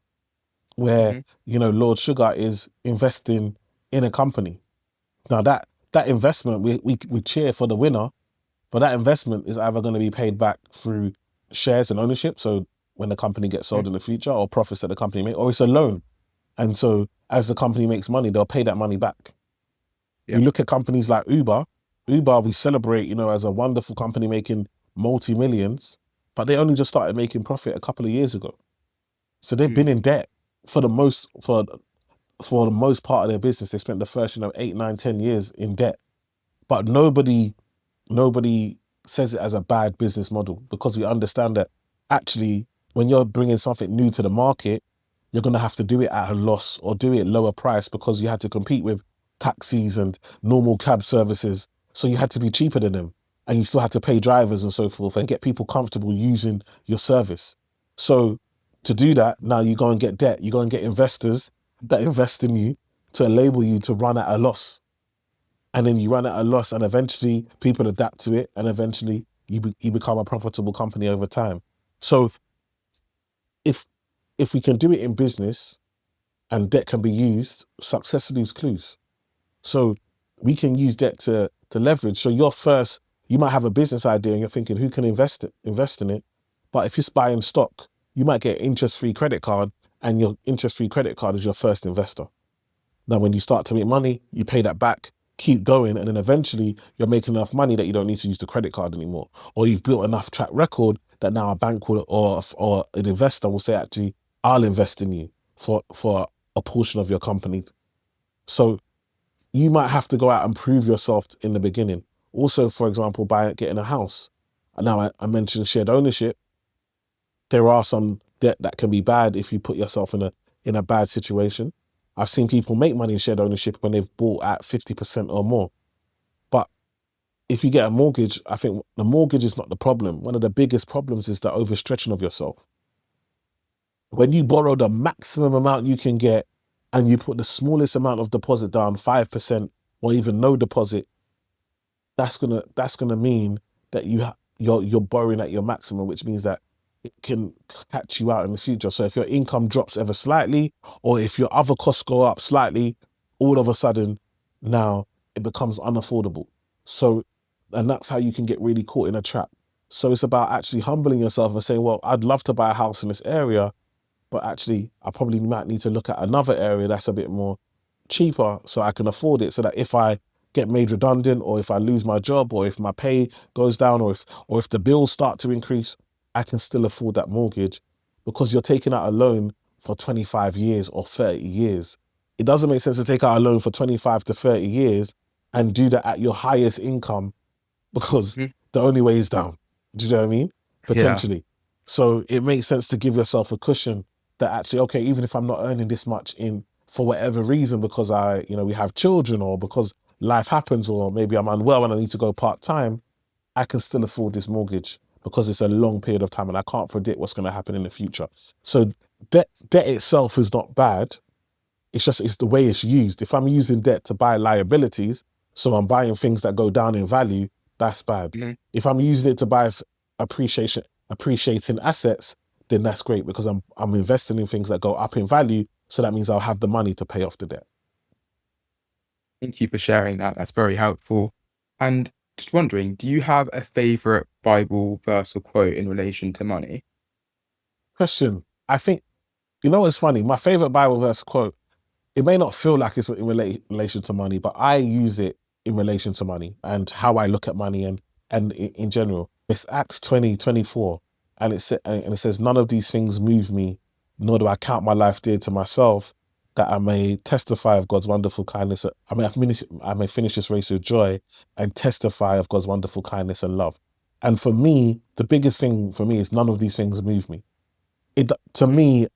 where, Mhm. you know, Lord Sugar is investing in a company. Now that investment, we cheer for the winner, but that investment is either going to be paid back through shares and ownership. So when the company gets sold Mhm. in the future, or profits that the company make, or it's a loan. And so as the company makes money, they'll pay that money back. Yeah. We look at companies like Uber. Uber, we celebrate, you know, as a wonderful company making multi-millions, but they only just started making profit a couple of years ago. So they've been Mm. in debt for the most part of their business. They spent the first, you know, 8, 9, 10 years in debt. But nobody says it as a bad business model because we understand that actually when you're bringing something new to the market, you're going to have to do it at a loss or do it lower price because you had to compete with taxis and normal cab services. So you had to be cheaper than them and you still had to pay drivers and so forth and get people comfortable using your service. So to do that, now you go and get debt. You go and get investors that invest in you to enable you to run at a loss, and then you run at a loss and eventually people adapt to it and eventually you become a profitable company over time. So if we can do it in business and debt can be used, success leaves clues. So we can use debt to leverage. So you might have a business idea and you're thinking who can invest in it, but if you're buying stock, you might get interest-free credit card, and your interest-free credit card is your first investor. Now, when you start to make money, you pay that back, keep going, and then eventually you're making enough money that you don't need to use the credit card anymore. Or you've built enough track record that now a bank will or an investor will say, actually, I'll invest in you for a portion of your company. So you might have to go out and prove yourself in the beginning. Also, for example, by getting a house. Now, I mentioned shared ownership. There are some debt that can be bad if you put yourself in a bad situation. I've seen people make money in shared ownership when they've bought at 50% or more. But if you get a mortgage, I think the mortgage is not the problem. One of the biggest problems is the overstretching of yourself. When you borrow the maximum amount you can get and you put the smallest amount of deposit down, 5% or even no deposit, that's gonna mean that you're borrowing at your maximum, which means that it can catch you out in the future. So if your income drops ever slightly, or if your other costs go up slightly, all of a sudden now it becomes unaffordable. So, and that's how you can get really caught in a trap. So it's about actually humbling yourself and saying, well, I'd love to buy a house in this area, but actually I probably might need to look at another area that's a bit more cheaper so I can afford it, so that if I get made redundant, or if I lose my job, or if my pay goes down, or if the bills start to increase, I can still afford that mortgage, because you're taking out a loan for 25 years or 30 years. It doesn't make sense to take out a loan for 25 to 30 years and do that at your highest income, because Mhm. the only way is down. Do you know what I mean? Yeah. Potentially. So it makes sense to give yourself a cushion that actually, okay, even if I'm not earning this much in for whatever reason, because we have children, or because life happens, or maybe I'm unwell and I need to go part-time, I can still afford this mortgage because it's a long period of time and I can't predict what's going to happen in the future. So debt itself is not bad. It's the way it's used. If I'm using debt to buy liabilities, so I'm buying things that go down in value, that's bad. Mhm. If I'm using it to buy appreciating assets, then that's great, because I'm investing in things that go up in value. So that means I'll have the money to pay off the debt. Thank you for sharing that. That's very helpful. And just wondering, do you have a favorite Bible verse or quote in relation to money? Question. I think, what's funny? My favorite Bible verse quote, it may not feel like it's in relation to money, but I use it in relation to money and how I look at money and in general. It's Acts 20:24, and it says, none of these things move me, nor do I count my life dear to myself, that I may testify of God's wonderful kindness. I may finish this race with joy and testify of God's wonderful kindness and love. And for me, the biggest thing for me is none of these things move me. To Mhm. me,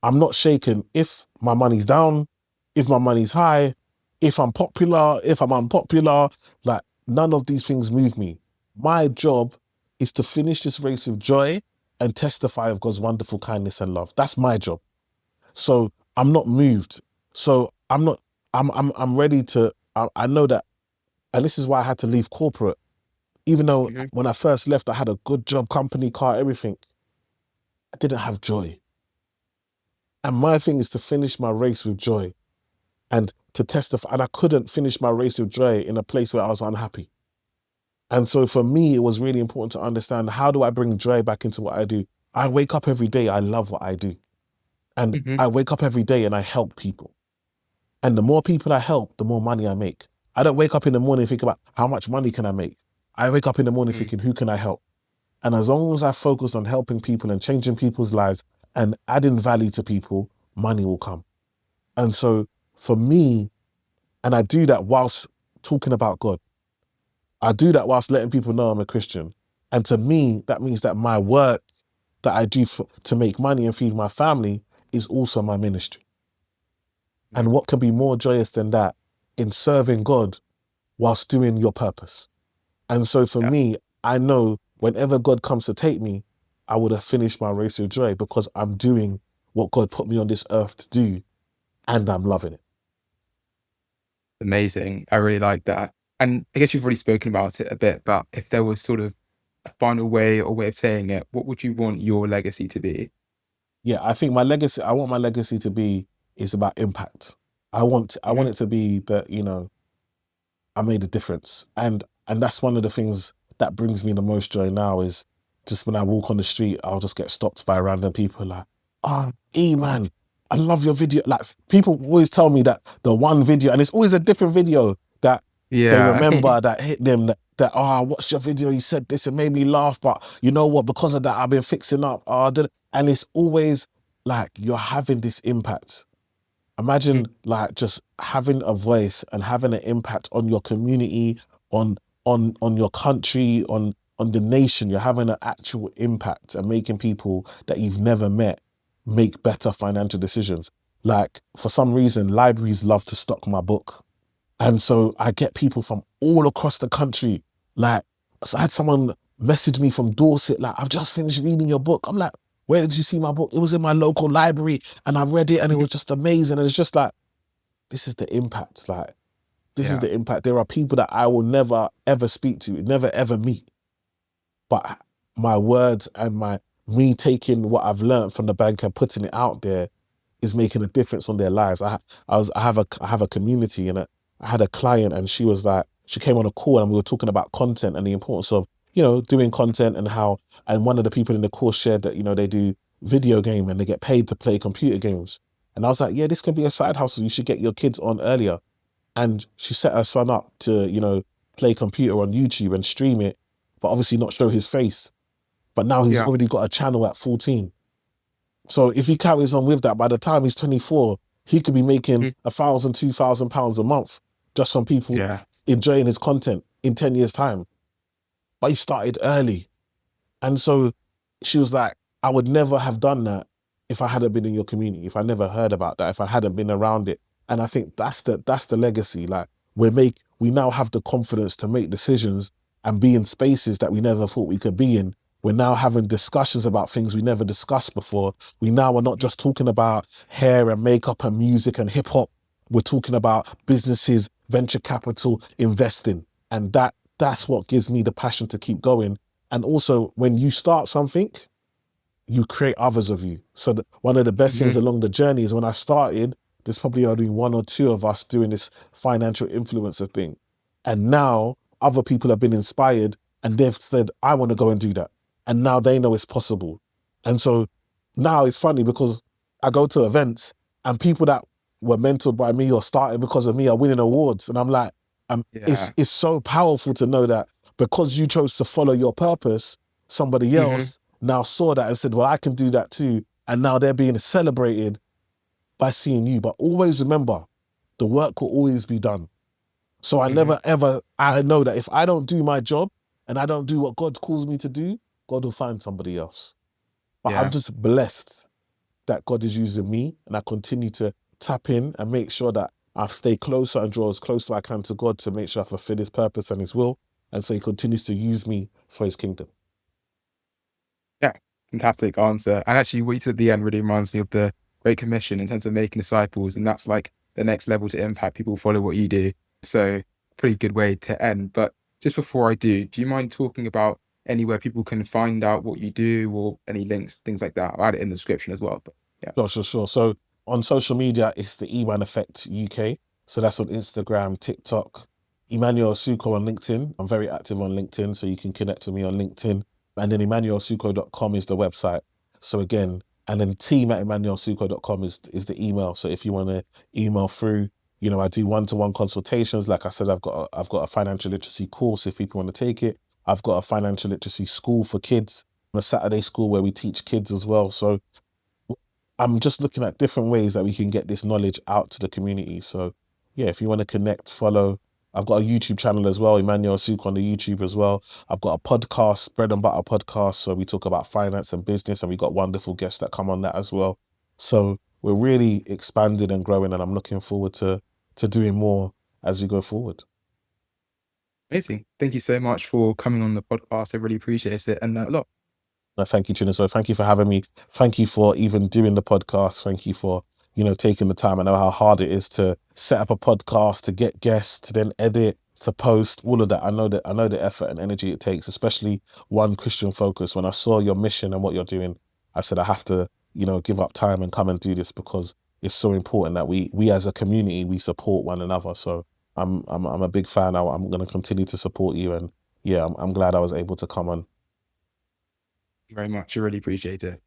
I'm not shaken if my money's down, if my money's high, if I'm popular, if I'm unpopular. Like, none of these things move me. My job is to finish this race with joy and testify of God's wonderful kindness and love. That's my job. So I'm not moved. So I'm ready to, I know that, and this is why I had to leave corporate. Even though Mhm. when I first left, I had a good job, company car, everything, I didn't have joy. And my thing is to finish my race with joy and to testify. And I couldn't finish my race with joy in a place where I was unhappy. And so for me, it was really important to understand, how do I bring joy back into what I do? I wake up every day, I love what I do. And Mhm. I wake up every day and I help people. And the more people I help, the more money I make. I don't wake up in the morning thinking about how much money can I make. I wake up in the morning Mhm. thinking, who can I help? And as long as I focus on helping people and changing people's lives and adding value to people, money will come. And so for me, and I do that whilst talking about God. I do that whilst letting people know I'm a Christian. And to me, that means that my work that I do to make money and feed my family is also my ministry. And Mhm. what can be more joyous than that, in serving God whilst doing your purpose? And so for Yeah. me, I know whenever God comes to take me, I would have finished my race with joy, because I'm doing what God put me on this earth to do, and I'm loving it. Amazing. I really like that. And I guess you've already spoken about it a bit, but if there was sort of a final way or way of saying it, what would you want your legacy to be? Yeah, I want my legacy to be, is about impact. I want Mhm. it to be that, I made a difference. And that's one of the things that brings me the most joy now, is just when I walk on the street, I'll just get stopped by random people like, oh, man, I love your video. Like, people always tell me that the one video, and it's always a different video that they Yeah. remember, that hit them, that, oh, I watched your video, you said this, it made me laugh, but you know what, because of that, I've been fixing up. Oh, and it's always like you're having this impact. Imagine like just having a voice and having an impact on your community, on on your country, on the nation. You're having an actual impact and making people that you've never met make better financial decisions. Like for some reason, libraries love to stock my book. And so I get people from all across the country. Like, so I had someone message me from Dorset, like, I've just finished reading your book. I'm like, where did you see my book? It was in my local library and I read it and it was just amazing. And it's just like, this is the impact. Like, this is Yeah. the impact. There are people that I will never, ever speak to, never, ever meet. But my words and me taking what I've learned from the bank and putting it out there is making a difference on their lives. I have a community, and I had a client, and she was like, she came on a call and we were talking about content and the importance of, doing content, and one of the people in the course shared that, they do video game and they get paid to play computer games. And I was like, yeah, this could be a side hustle. You should get your kids on earlier. And she set her son up to, play computer on YouTube and stream it, but obviously not show his face. But now he's Yeah. already got a channel at 14. So if he carries on with that, by the time he's 24, he could be making £1,000, £2,000 a month just from people Yeah. enjoying his content in 10 years' time. But he started early. And so she was like, I would never have done that if I hadn't been in your community, if I never heard about that, if I hadn't been around it. And I think that's the legacy. Like we now have the confidence to make decisions and be in spaces that we never thought we could be in. We're now having discussions about things we never discussed before. We now are not just talking about hair and makeup and music and hip hop. We're talking about businesses, venture capital, investing. And that's what gives me the passion to keep going. And also, when you start something, you create others of you. So one of the best things along the journey is when I started, there's probably only one or two of us doing this financial influencer thing. And now other people have been inspired and they've said, I want to go and do that. And now they know it's possible. And so now it's funny because I go to events and people that were mentored by me or started because of me are winning awards. And I'm like, it's so powerful to know that because you chose to follow your purpose, somebody else now saw that and said, well, I can do that too. And now they're being celebrated by seeing you. But always remember, the work will always be done. So I never, ever, I know that if I don't do my job and I don't do what God calls me to do, God will find somebody else. But I'm just blessed that God is using me, and I continue to tap in and make sure that I stay closer and draw as close as I can to God to make sure I fulfill his purpose and his will. And so he continues to use me for his kingdom. Yeah, fantastic answer. And actually, what you said at the end really reminds me of the Great Commission in terms of making disciples. And that's like the next level to impact. People follow what you do. So pretty good way to end. But just before I do you mind talking about anywhere people can find out what you do or any links, things like that? I'll add it in the description as well. But yeah. Sure. So on social media, it's the Eman Effect UK. So that's on Instagram, TikTok, Emmanuel Asuquo on LinkedIn. I'm very active on LinkedIn, so you can connect with me on LinkedIn. And then emmanuelasuquo.com is the website. So again, and then team@emmanuelasuquo.com is the email. So if you want to email through, I do one-to-one consultations. Like I said, I've got a financial literacy course if people want to take it. I've got a financial literacy school for kids, a Saturday school where we teach kids as well. So I'm just looking at different ways that we can get this knowledge out to the community. So yeah, if you want to connect, follow. I've got a YouTube channel as well, Emmanuel Asuquo on the YouTube as well. I've got a podcast, Bread and Butter podcast. So we talk about finance and business, and we got wonderful guests that come on that as well. So we're really expanding and growing, and I'm looking forward to doing more as we go forward. Amazing. Thank you so much for coming on the podcast. I really appreciate it. And a lot. No, thank you, Chino. So thank you for having me. Thank you for even doing the podcast. Thank you for, taking the time. I know how hard it is to set up a podcast, to get guests, to then edit, to post, all of that. I know the effort and energy it takes, especially one Christian focus. When I saw your mission and what you're doing, I said, I have to, give up time and come and do this because it's so important that we as a community, we support one another. So I'm a big fan. I'm going to continue to support you. And yeah, I'm glad I was able to come on. Very much. I really appreciate it.